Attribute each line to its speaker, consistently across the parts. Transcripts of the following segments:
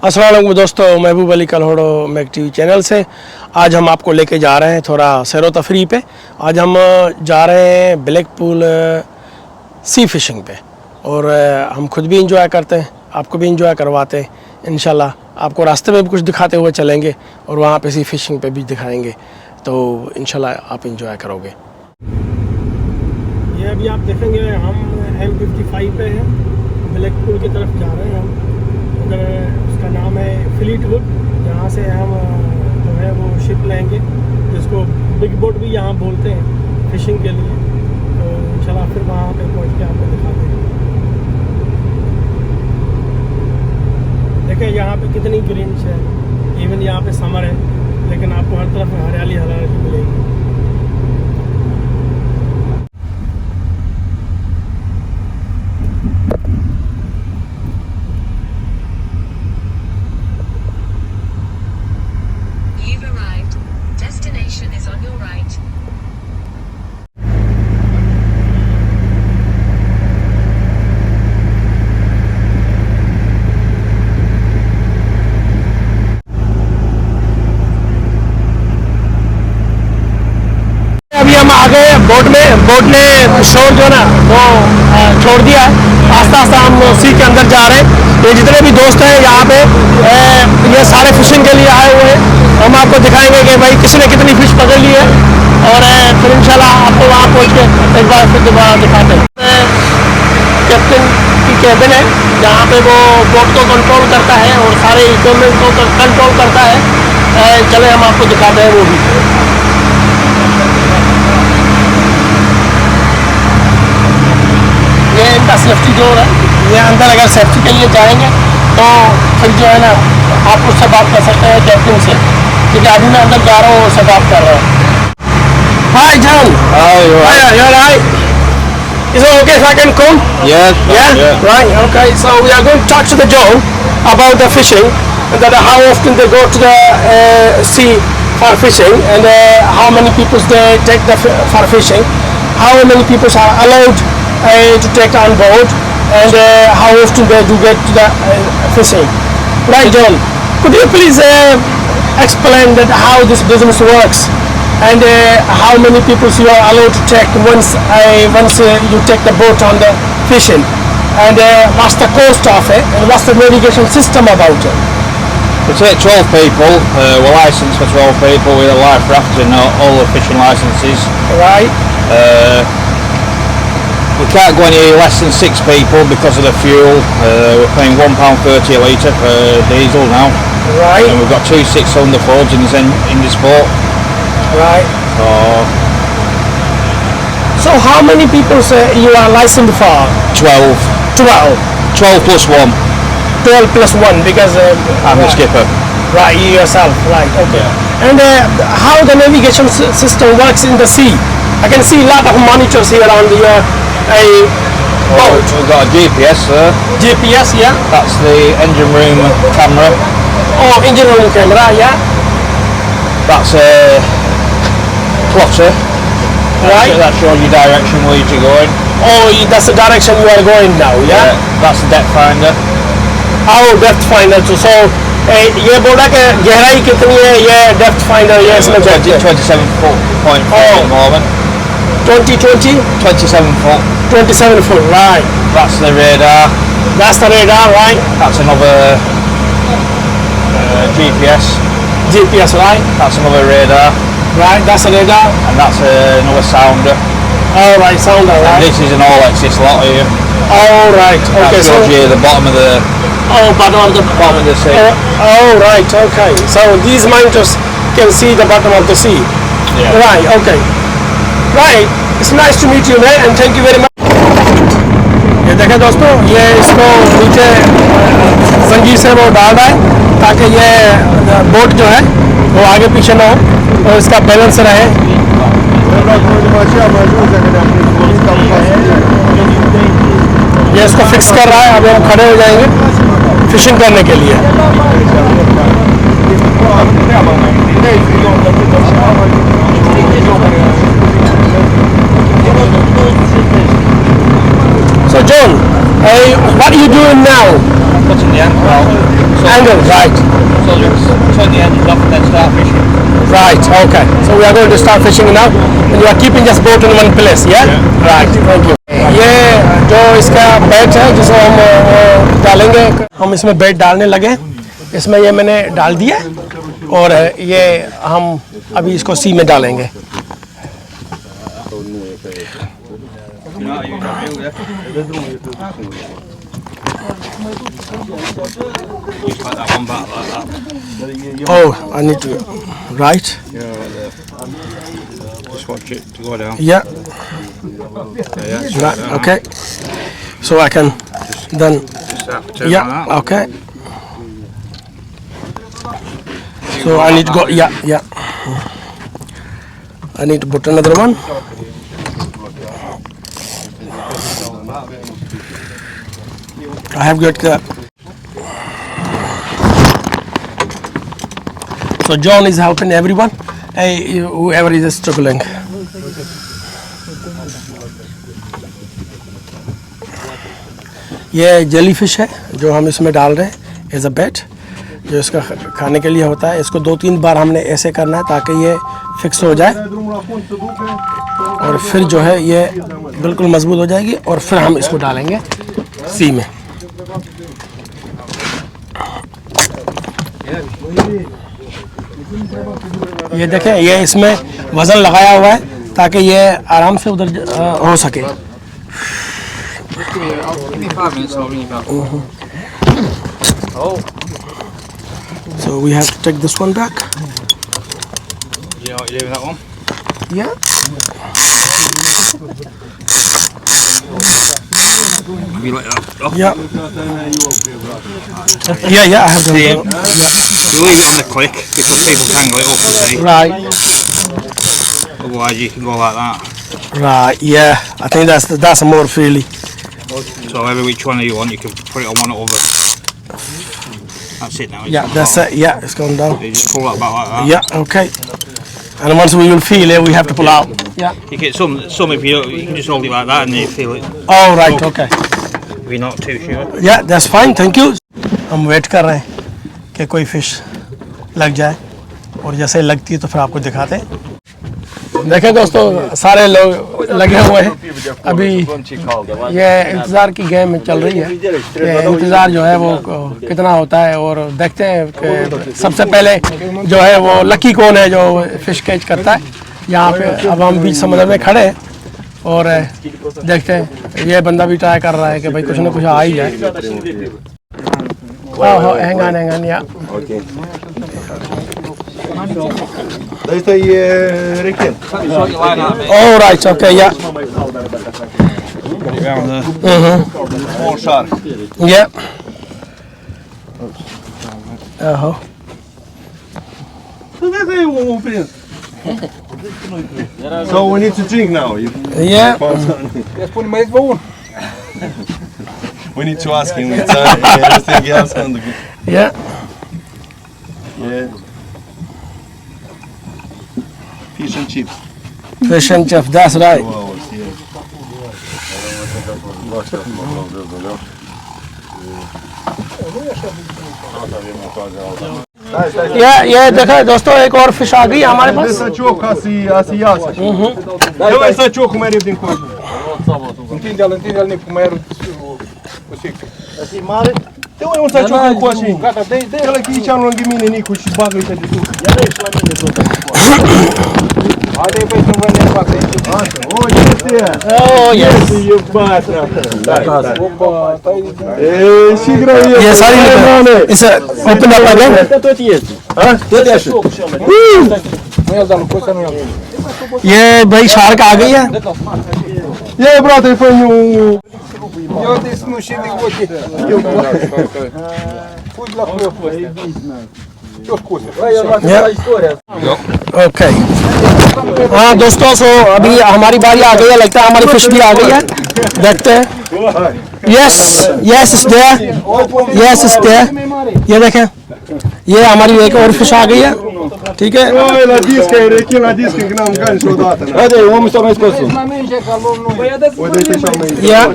Speaker 1: अस्सलाम वालेकुम दोस्तों, महबूब अली कलहोड़ो मछली चैनल से आज हम आपको लेके जा रहे हैं थोड़ा सैरो तफरी पे। आज हम जा रहे हैं ब्लैक पूल सी फिशिंग पे और हम खुद भी इंजॉय करते हैं, आपको भी इंजॉय करवाते हैं। इंशाल्लाह आपको रास्ते में भी कुछ दिखाते हुए चलेंगे और वहाँ पे सी फिशिंग पे भी दिखाएंगे, तो इंशाल्लाह आप इंजॉय करोगे। ये अभी आप देखेंगे हम M55 पे हैं, ब्लैक पूल की तरफ जा रहे हैं हम। उधर उसका नाम है फ्लीटवुड, जहाँ से हम जो है वो शिप लेंगे, जिसको बिग बोट भी यहाँ बोलते हैं फिशिंग के लिए। तो इंशाल्लाह फिर वहाँ पे पहुँच के आपको दिखाते हैं। देखिए यहाँ पे कितनी ग्रीन्स है, इवन यहाँ पे समर है लेकिन आपको हर तरफ हरियाली हरियाली मिलेगी। अभी हम आ गए बोट में, बोट ने शोर जो ना वो छोड़ दिया है। आस्ता आस्ता हम सी के अंदर जा रहे हैं। ये जितने भी दोस्त हैं यहाँ पे ये सारे फिशिंग के लिए आए हुए हैं। हम आपको दिखाएंगे कि भाई किसी ने कितनी फिश पकड़ ली है और फिर इंशाल्लाह आपको वहाँ पहुँच के एक बार फिर दोबारा दिखाते हैं। कैप्टन की कैबिन है जहाँ पे वो बोट को कंट्रोल करता है और सारे इक्विपमेंट को कंट्रोल करता है। चले हम आपको दिखाते हैं वो भी। ये इनका सेफ्टी डोर है, ये अंदर अगर सेफ्टी के लिए जाएंगे तो फिर जो है ना आप उससे बात कर सकते हैं कैप्टन से, क्योंकि अभी मैं अंदर जा रहा हूँ उससे बात कर रहा हूँ। हाय John, you're right. Is it okay if I can come? Yeah. Right. Okay. So we are going to talk to the John about the fishing and that how often they go to the sea for fishing and how many people they take for fishing, how many people are allowed to take on board and how often they do get to the fishing. Right, John, could you please explain that how this business works and how many people you are allowed to take once you take the boat on the fishing, and what's the cost of it and what's the navigation system about it?
Speaker 2: We take 12 people, we're licensed for 12 people with a life raft and all the fishing licenses.
Speaker 1: Right.
Speaker 2: We can't go any less than 6 people because of the fuel. We're paying £1.30 a litre for diesel now.
Speaker 1: Right.
Speaker 2: And we've got 2 600 in this boat.
Speaker 1: Right. So how many people you are licensed for?
Speaker 2: 12. 12 plus 1.
Speaker 1: 12 plus 1 because
Speaker 2: I'm the skipper.
Speaker 1: Right, you yourself. Right. Okay.
Speaker 2: Yeah.
Speaker 1: And how the navigation system works in the sea? I can see a lot of monitors here on the boat.
Speaker 2: We've got a GPS, sir.
Speaker 1: GPS, yeah.
Speaker 2: That's the engine room camera.
Speaker 1: Oh, engine room camera, yeah.
Speaker 2: That's a plotter.
Speaker 1: Right.
Speaker 2: That shows you direction where you're going.
Speaker 1: Oh, that's the direction you are going now, yeah.
Speaker 2: That's the depth finder.
Speaker 1: Oh, depth finder. So ये बोला कि गहराई कितनी है, ये depth finder ये इसमें
Speaker 2: 27 foot at the moment.
Speaker 1: 27 foot. 27 foot, right.
Speaker 2: That's the radar.
Speaker 1: That's the radar, right.
Speaker 2: That's another GPS.
Speaker 1: GPS, right.
Speaker 2: That's another radar.
Speaker 1: Right, that's a radar.
Speaker 2: And that's another sounder.
Speaker 1: All right, sounder, right.
Speaker 2: And this is an all-access lot here.
Speaker 1: All right, okay.
Speaker 2: That shows you the bottom of the. Bottom of the sea.
Speaker 1: Oh, right, okay. So these monitors can see the bottom of the sea.
Speaker 2: Yeah.
Speaker 1: Right, okay. Right. It's nice to meet you, man, and thank you very much. ये देखें दोस्तों, ये इसको नीचे जंजीर से वो डाल रहा है ताकि ये बोट जो है वो आगे पीछे ना हो और इसका बैलेंस रहे। ये इसको फिक्स कर रहा है। अभी हम खड़े हो जाएंगे फिशिंग करने के लिए। So John, what are you doing now?
Speaker 2: Putting the anchor out. So
Speaker 1: angle, right.
Speaker 2: So just turn the engines off and then start fishing.
Speaker 1: Right, okay. So we are going to start fishing now. And you are keeping this boat in one place, yeah? Right, thank you. ये जो इसका bat है जिसे हम डालेंगे, हम इसमें bat डालने लगे। इसमें ये मैंने डाल दिया और ये हम अभी इसको सी में डालेंगे। Oh, I need to, right?
Speaker 2: Just watch it to go down.
Speaker 1: Yeah. Right, okay. So I can then, yeah, okay. So I need to go, yeah. I need to put another one. I have got so John is helping everyone, whoever is struggling. ये jelly fish है जो हम इसमें डाल रहे हैं as a बेट, जो इसका खाने के लिए होता है। इसको 2-3 बार हमने ऐसे करना है ताकि ये फिक्स हो जाए और फिर जो है ये बिल्कुल मजबूत हो जाएगी और फिर हम इसको डालेंगे सी में। ये देखें, ये इसमें वजन लगाया हुआ है ताकि ये आराम से उधर हो सके। So we have to take this one back.
Speaker 2: You know what you do with that one?
Speaker 1: Yeah.
Speaker 2: Maybe like that. Oh.
Speaker 1: Yeah. Yeah, I have done that.
Speaker 2: You leave it on the click because people tangle it up, you see.
Speaker 1: Right.
Speaker 2: Otherwise you can go like that.
Speaker 1: Right, yeah. I think that's more freely.
Speaker 2: So every which one you want, you can put it on one or other. That's it now.
Speaker 1: Yeah, that's it. Yeah, it's gone down.
Speaker 2: You just pull that back like that.
Speaker 1: Yeah, okay. And once we will feel it, we have to pull out. Yeah.
Speaker 2: You get some if you can just hold it like that and then you feel it.
Speaker 1: Oh, right, okay.
Speaker 2: If you're not too sure.
Speaker 1: Yeah, that's fine. Thank you. हम wait कर रहे हैं कि कोई fish लग जाए और जैसे ही लगती है तो फिर आपको दिखाते हैं। देखें दोस्तों, सारे लोग लगे हुए हैं। अभी ये इंतज़ार की गेम चल रही है। ये इंतज़ार जो है वो कितना होता है और देखते हैं कि सबसे पहले जो है वो लकी कौन है जो फिश कैच करता है। यहाँ पे अब हम बीच समुद्र में खड़े हैं और देखते हैं, ये बंदा भी ट्राई कर रहा है कि भाई कुछ ना कुछ आ ही जाए। Hang on, yeah.
Speaker 3: Okay. This is rekin.
Speaker 1: Oh, right, okay, yeah.
Speaker 2: Put it round there.
Speaker 3: Small shark.
Speaker 1: Yeah.
Speaker 3: So we need to drink now.
Speaker 1: Yeah.
Speaker 3: We need to ask him. It's everything else on the
Speaker 1: Yeah.
Speaker 3: yeah. Fish and chips.
Speaker 1: Fish and chips, that's right.
Speaker 3: Wow, yeah.
Speaker 1: ये देखा दोस्तों, एक और fish आ गई हमारे पास।
Speaker 3: Сачок asiatic. Давай сачок умери один кой. Întinde-l cu mai Assim mare. Te un sacioc cu așa. Gata, dă-i la aici lângă mine Nicu și bagă aici de sus. Ia dă-i și la mine tot. Haide băi să vă ne fac aici. Asta. Oh, este. Oh, yes. E batra. Da. Opa, stai. Și greu e.
Speaker 1: ये सारी इसे open up again.
Speaker 3: Tot este. Ha? Tot e așa.
Speaker 1: Nu i-al dat lui Costa, nu i-al dat. ये भाई shark आ गई है।
Speaker 3: Ia brate, fă-mi un...
Speaker 4: Eu deci nu știu de ochi. Fugi la cuia fost. Eu scuze.
Speaker 1: Okay. हाँ दोस्तों, सो अभी हमारी बारी आ गई है, लगता है हमारी फिश भी आ गई है। देखते हैं। Yes it's there, yes it's there. ये देखें, ये हमारी एक और फिश आ गई है। ठीक है।
Speaker 3: Oi, la discă, e rechin la discă, că n-am mâncat niciodată.
Speaker 4: Haide, omul s-a mai scos. Mai merge ca luăm numai.
Speaker 3: Uite, așa mai...
Speaker 1: Yeah.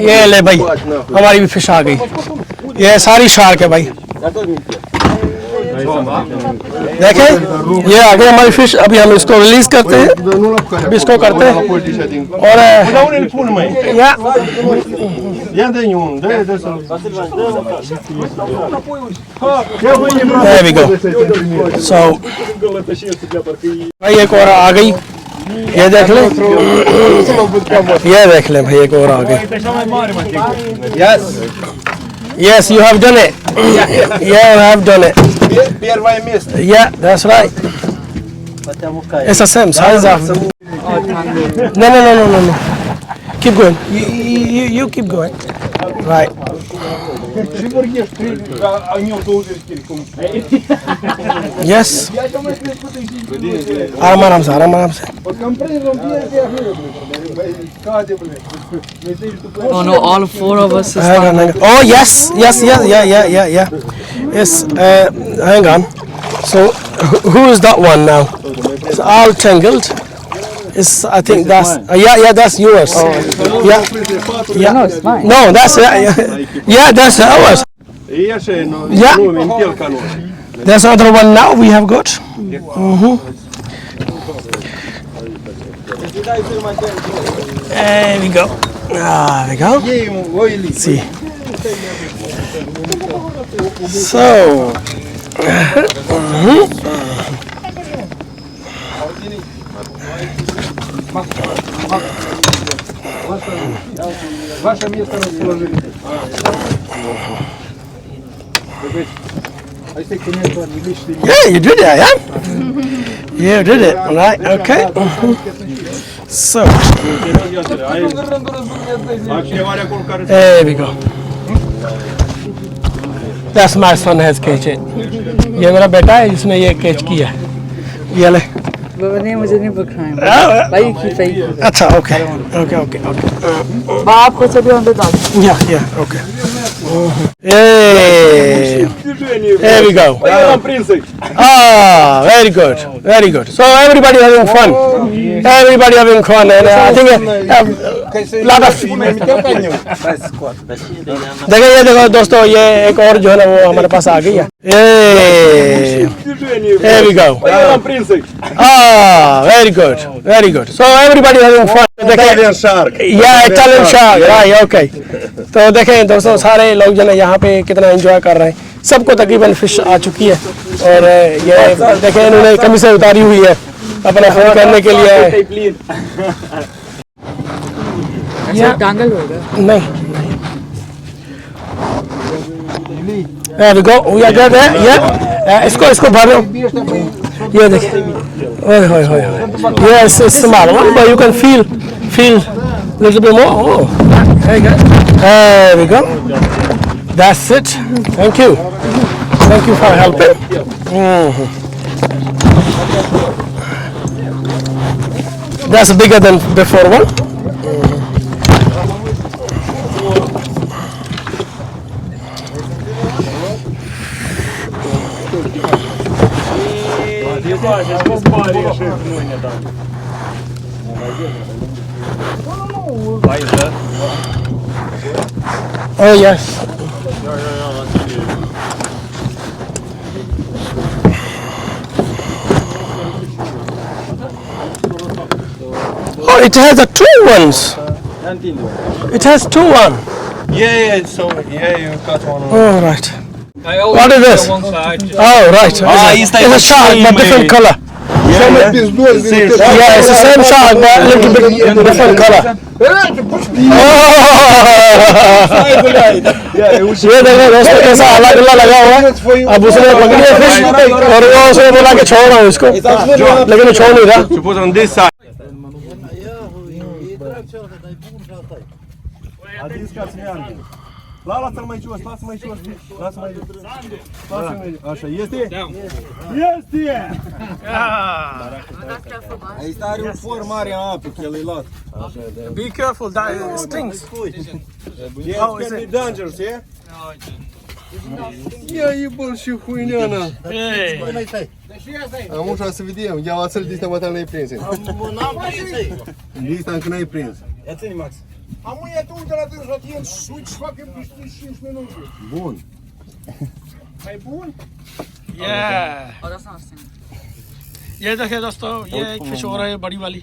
Speaker 1: ये ले भाई हमारी भी फिश आ गई ये सारी शार्क है भाई देखें ये आ गई हमारी फिश अभी हम इसको रिलीज करते हैं अभी इसको करते हैं और there we go so भाई एक और आ गई ये देख ले भाई एक और आ गई yes you have done it yeah you have done it yeah that's right it's the same size of no keep going you keep going right yes आराम से
Speaker 5: Oh no, all four of us is
Speaker 1: oh yes yeah yes hang on so who is that one now it's all tangled it's I think that's yeah that's yours yeah
Speaker 5: no, it's mine.
Speaker 1: no that's yeah that's ours yeah there's another one now we have got there we go see so
Speaker 4: Ваше место расположили.
Speaker 1: yeah you did it yeah you did it right okay so there we go that's my son has catch it ये मेरा बेटा है जिसने ये catch किया ये ले
Speaker 5: नहीं मुझे नहीं पकड़ाएं भाई की
Speaker 1: अच्छा okay
Speaker 5: बाप को सभी अंदर डाल
Speaker 1: yeah okay hey there we go very good so everybody having fun and I think lot of देखो दोस्तों ये एक और जो है ना वो हमारे पास आ गई है there we go very good so everybody having fun
Speaker 3: Italian shark
Speaker 1: yeah Italian shark right okay तो देखें दोस्तों सारे लोग जो है यहाँ पे कितना एंजॉय कर रहे हैं सबको तकरीबन फिश आ चुकी है और ये देखें इन्होंने कमीज़ें उतारी हुई है अपना फोन करने के लिए
Speaker 5: टांगल होगा
Speaker 1: नहीं there we go we are good yeah इसको भर दो ये देखिए ओए yes it's small one but you can feel little bit more there we go that's it thank you for helping that's bigger than before one oh yes oh it has a two ones it has two one
Speaker 3: yeah so yeah you got one
Speaker 1: oh right what is this oh right it's a shark but different color
Speaker 3: yeah
Speaker 1: it's the same shark but a little bit different color ये देखो दोस्तों कैसा अलग लगा हुआ है अब उसने पकड़ी है फिश और वो उसने बोला कि छोड़ रहा हूँ इसको लेकिन वो छोड़ नहीं रहा
Speaker 3: put on this side lasă-l mai jos așa este aici are un for mare în apă că el e lat
Speaker 1: be careful that stings
Speaker 3: oh is it dangerous yeah я ебал și хуйняна am ușa să vedem ia oțel de ăsta mătal n-ai prins am n-ai prins Ia-ți-ne, Max.
Speaker 4: Am uite tu de la dânsul, tine, uite și fac 5 minute.
Speaker 3: Bun.
Speaker 4: Mai bun?
Speaker 1: ये देखिए दोस्तों, ये एक fish हो रहा है बड़ी वाली,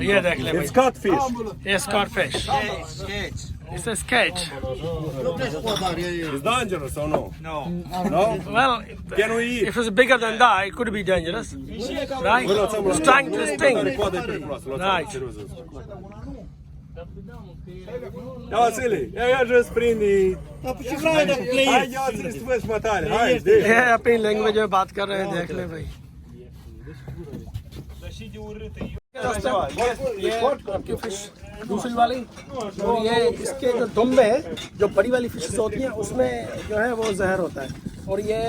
Speaker 1: ये देख ले भाई,
Speaker 3: It's catfish.
Speaker 1: ये scar fish, it's a sketch.
Speaker 3: It's dangerous or no?
Speaker 2: No.
Speaker 3: No?
Speaker 1: Well,
Speaker 3: Can we eat?
Speaker 1: if it's bigger than that, it could be dangerous, right? It's trying to sting. Right.
Speaker 3: Ia, Vasile, ia jos prinde. Hai, ia ți-le să vezi mătare. Hai, de.
Speaker 1: ये अपनी language में बात कर रहे हैं, देख ले भाई। दोस्तों, ये आपकी फिश दूसरी वाली, और ये इसके जो दुम में जो बड़ी वाली फिशेस होती हैं उसमें जो है वो जहर होता है, और ये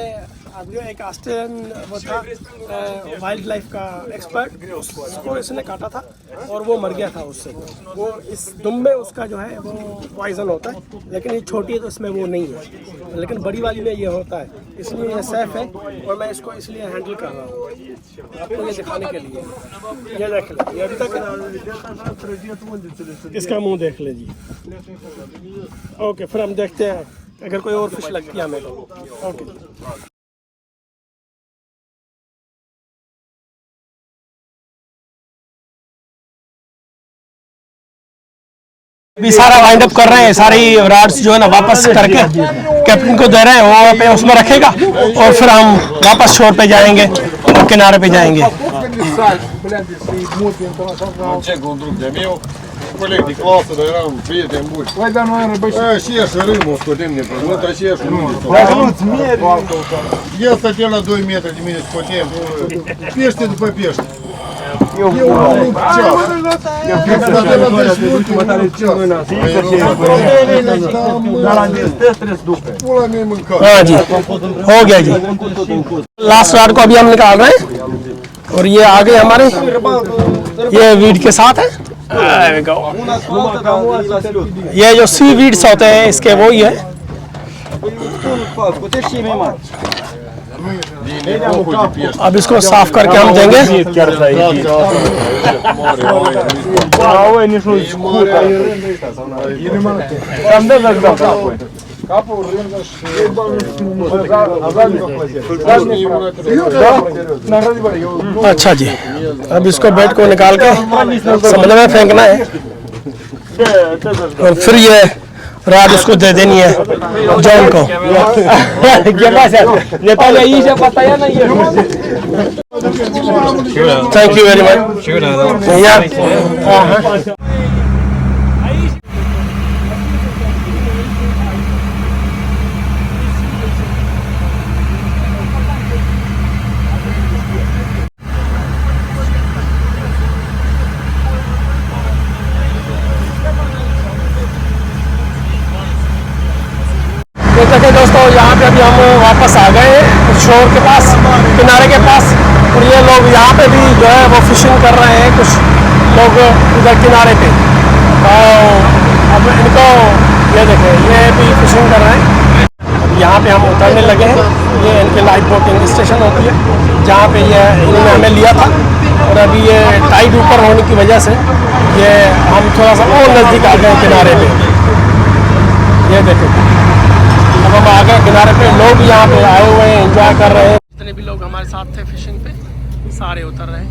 Speaker 1: जो एक ऑस्ट्रेलियन वो था वाइल्ड लाइफ का एक्सपर्ट, उसको इसने काटा था और वो मर गया था उससे। वो इस दुम में उसका जो है वो पॉइजन होता है, लेकिन ये छोटी है तो इसमें वो नहीं है, लेकिन बड़ी वाली में ये होता है, इसलिए ये सेफ है और मैं इसको इसलिए हैंडल कर रहा हूँ आपको ये दिखाने के लिए। ये देख ले, ये अभी तक इसका मुंह देख ले जी। ओके, फिर हम देखते हैं अगर कोई और फिश लगती है हमें तो। ओके, अभी सारा वाइंड अप कर रहे हैं, सारी रॉड्स जो है ना वापस करके कैप्टन को दे रहे हैं, वो पे उसमें रखेगा और फिर हम वापस शोर पे जाएंगे और किनारे पे जाएंगे।
Speaker 4: Colegi clasă, dar eram prieteni buni. Păi, dar noi eram și ea și râmul scotem ne pe mult, și ea și râmul.
Speaker 3: Dacă nu-ți mieri.
Speaker 4: El stătea la 2 metri de mine, scotem. Pește după pește. Eu nu ceas. Eu stătea la 10 minute, mătare ceas.
Speaker 3: Dar la distăți trebuie să ducă.
Speaker 4: Pula mea mâncare.
Speaker 1: हाँ जी, हो गया जी। Last rod को अभी हम निकाल रहे हैं और ये आ गए हमारे, ये वीड के साथ है। ये जो सी वीड्स होते हैं इसके वो ही है। अब इसको साफ करके हम देंगे। अच्छा जी, अब इसको बेड को निकाल के समुद्र में फेंकना है और फिर ये रात उसको दे देनी है जॉन को। Thank you very much. देखिए दोस्तों, यहाँ पे अभी हम वापस आ गए हैं शोर के पास, किनारे के पास, और ये लोग यहाँ पे भी जो है वो फिशिंग कर रहे हैं, कुछ लोग उधर किनारे पे। अब इनको ये देखें, ये भी फिशिंग कर रहे हैं। यहाँ पे हम उतरने लगे हैं, ये इनकी लाइफ बोटिंग स्टेशन होती है जहाँ पे ये इन्होंने हमें लिया था, और अभी ये टाइड ऊपर होने की वजह से ये हम थोड़ा सा और नज़दीक आ गए किनारे पे। ये देखें, अब हम आ गए किनारे पे, लोग यहाँ पे आए हुए हैं, एंजॉय कर रहे हैं। जितने भी लोग हमारे साथ थे फिशिंग पे सारे उतर रहे हैं।